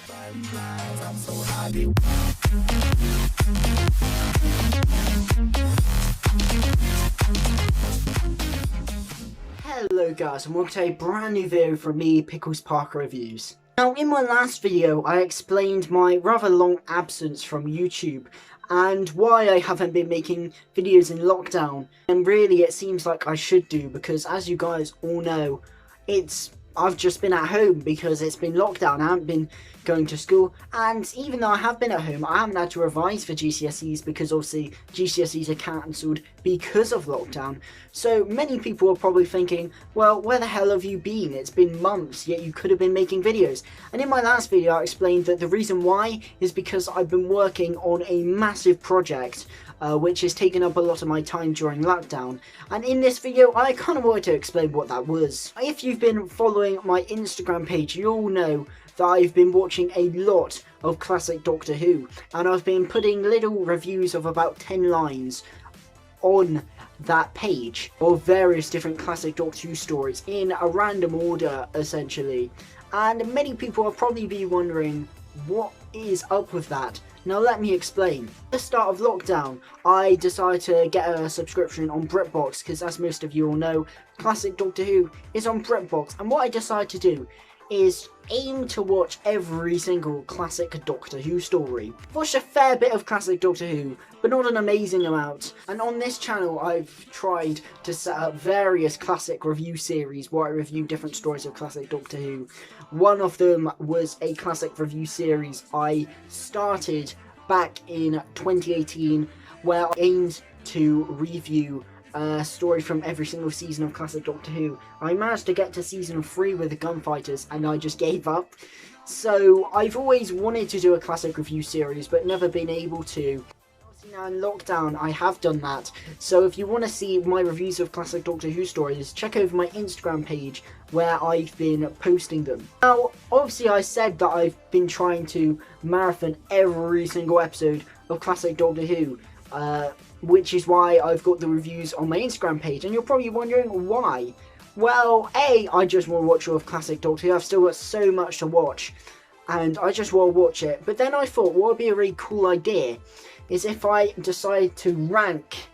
Hello guys, and welcome to a brand new video from me, Pickles Park Reviews. Now in my last video I explained my rather long absence from YouTube and why I haven't been making videos in lockdown, and really it seems like I should do, because as you guys all know, I've just been at home because it's been lockdown. I haven't been going to school, and even though I have been at home, I haven't had to revise for GCSEs because obviously GCSEs are cancelled because of lockdown. So many people are probably thinking, well, where the hell have you been? It's been months, yet you could have been making videos. And in my last video I explained that the reason why is because I've been working on a massive project which has taken up a lot of my time during lockdown, and in this video I kind of wanted to explain what that was. If you've been following my Instagram page, you'll know that I've been watching a lot of classic Doctor Who, and I've been putting little reviews of about 10 lines on that page of various different classic Doctor Who stories in a random order essentially, and many people will probably be wondering what is up with that. Now let me explain. At the start of lockdown, I decided to get a subscription on BritBox because, as most of you all know, classic Doctor Who is on BritBox, and what I decided to do is aim to watch every single classic Doctor Who story. I've watched a fair bit of classic Doctor Who, but not an amazing amount, and on this channel I've tried to set up various classic review series where I review different stories of classic Doctor Who. One of them was a classic review series I started back in 2018 where I aimed to review a story from every single season of classic Doctor Who. I managed to get to season 3 with the Gunfighters and I just gave up. So I've always wanted to do a classic review series but never been able to. Now in lockdown I have done that, so if you want to see my reviews of classic Doctor Who stories, check over my Instagram page where I've been posting them. Now obviously I said that I've been trying to marathon every single episode of classic Doctor Who, which is why I've got the reviews on my Instagram page, and you're probably wondering why. Well, I just want to watch all of classic Doctor Who. I've still got so much to watch and I just want to watch it, but then I thought what would be a really cool idea is if I decide to rank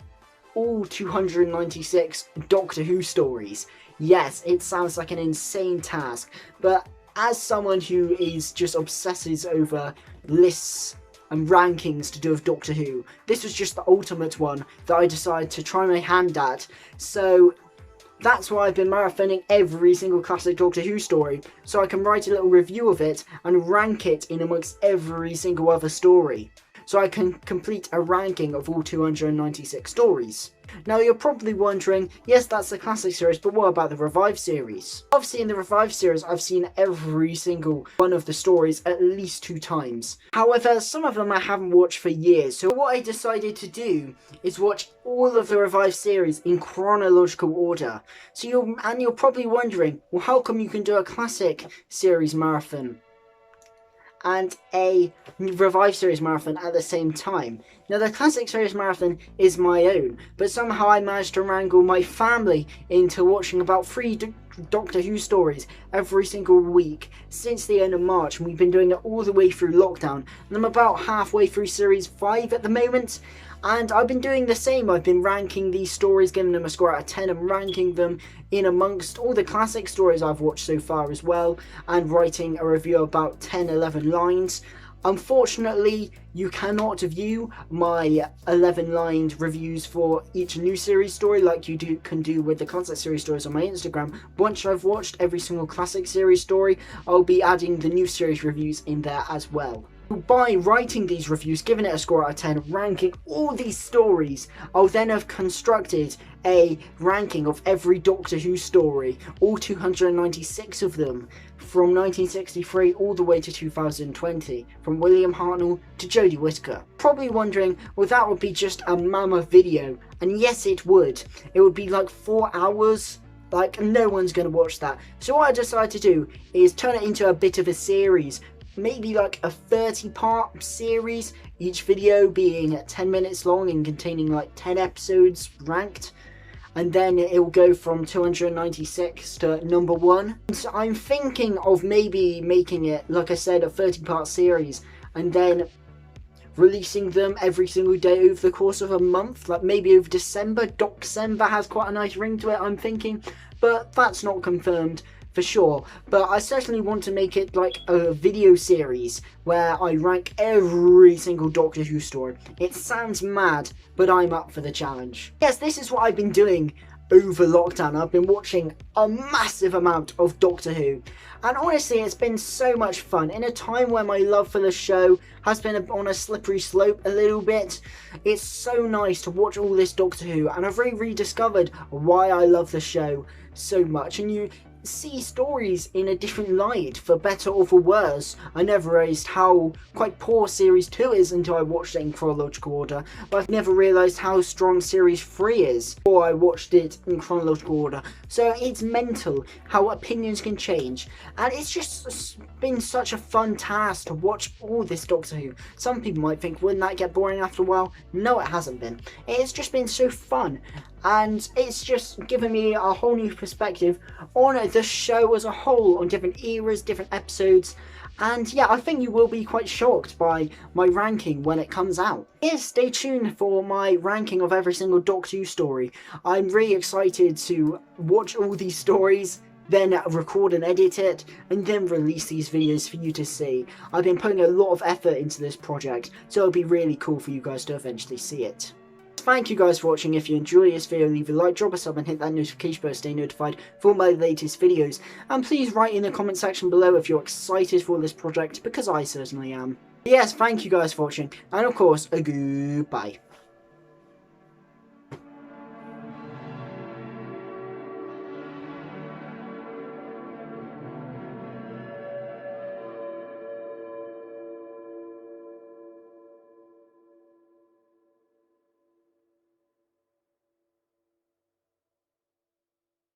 all 296 Doctor Who stories. Yes, it sounds like an insane task, but as someone who is just obsesses over lists and rankings to do with Doctor Who, this was just the ultimate one that I decided to try my hand at. So that's why I've been marathoning every single classic Doctor Who story, so I can write a little review of it and rank it in amongst every single other story, so I can complete a ranking of all 296 stories. Now you're probably wondering, yes, that's the classic series, but what about the Revive series? Obviously in the Revive series I've seen every single one of the stories at least 2 times. However, some of them I haven't watched for years, so what I decided to do is watch all of the Revive series in chronological order. So you're probably wondering, well, how come you can do a classic series marathon and a Revive series marathon at the same time? Now the classic series marathon is my own, but somehow I managed to wrangle my family into watching about 3 Doctor Who stories every single week since the end of March, and we've been doing it all the way through lockdown, and I'm about halfway through series 5 at the moment. And I've been doing the same. I've been ranking these stories, giving them a score out of 10 and ranking them in amongst all the classic stories I've watched so far as well, and writing a review of about 10-11 lines. Unfortunately, you cannot view my 11-lined reviews for each new series story like you can do with the classic series stories on my Instagram. Once I've watched every single classic series story, I'll be adding the new series reviews in there as well. By writing these reviews, giving it a score out of 10, ranking all these stories, I'll then have constructed a ranking of every Doctor Who story, all 296 of them, from 1963 all the way to 2020, from William Hartnell to Jodie Whittaker. Probably wondering, well, that would be just a mammoth video, and yes it would. It would be like 4 hours. Like, no one's going to watch that. So what I decided to do is turn it into a bit of a series, maybe like a 30-part series, each video being 10 minutes long and containing like 10 episodes ranked. and then it will go from 296 to number 1. So I'm thinking of maybe making it, like I said, a 30-part series, and then releasing them every single day over the course of a month, like maybe over December. December has quite a nice ring to it, I'm thinking, but that's not confirmed for sure. But I certainly want to make it like a video series where I rank every single Doctor Who story. It sounds mad, but I'm up for the challenge. Yes, this is what I've been doing over lockdown. I've been watching a massive amount of Doctor Who, and honestly it's been so much fun in a time where my love for the show has been on a slippery slope a little bit. It's so nice to watch all this Doctor Who, and I've really rediscovered why I love the show so much, and you see stories in a different light, for better or for worse. I never realised how quite poor Series 2 is until I watched it in chronological order, but I've never realised how strong Series 3 is before I watched it in chronological order. So it's mental how opinions can change, and it's just been such a fun task to watch all this Doctor Who. Some people might think, wouldn't that get boring after a while? No, it hasn't been. It's just been so fun, and it's just given me a whole new perspective on the show as a whole, on different eras, different episodes, and yeah, I think you will be quite shocked by my ranking when it comes out. Yes, stay tuned for my ranking of every single Doctor Who story. I'm really excited to watch all these stories, then record and edit it, and then release these videos for you to see. I've been putting a lot of effort into this project, so it'll be really cool for you guys to eventually see it. Thank you guys for watching. If you enjoyed this video, leave a like, drop a sub, and hit that notification bell to stay notified for all my latest videos. And please write in the comment section below if you're excited for this project, because I certainly am. Yes, thank you guys for watching, and of course, a goodbye.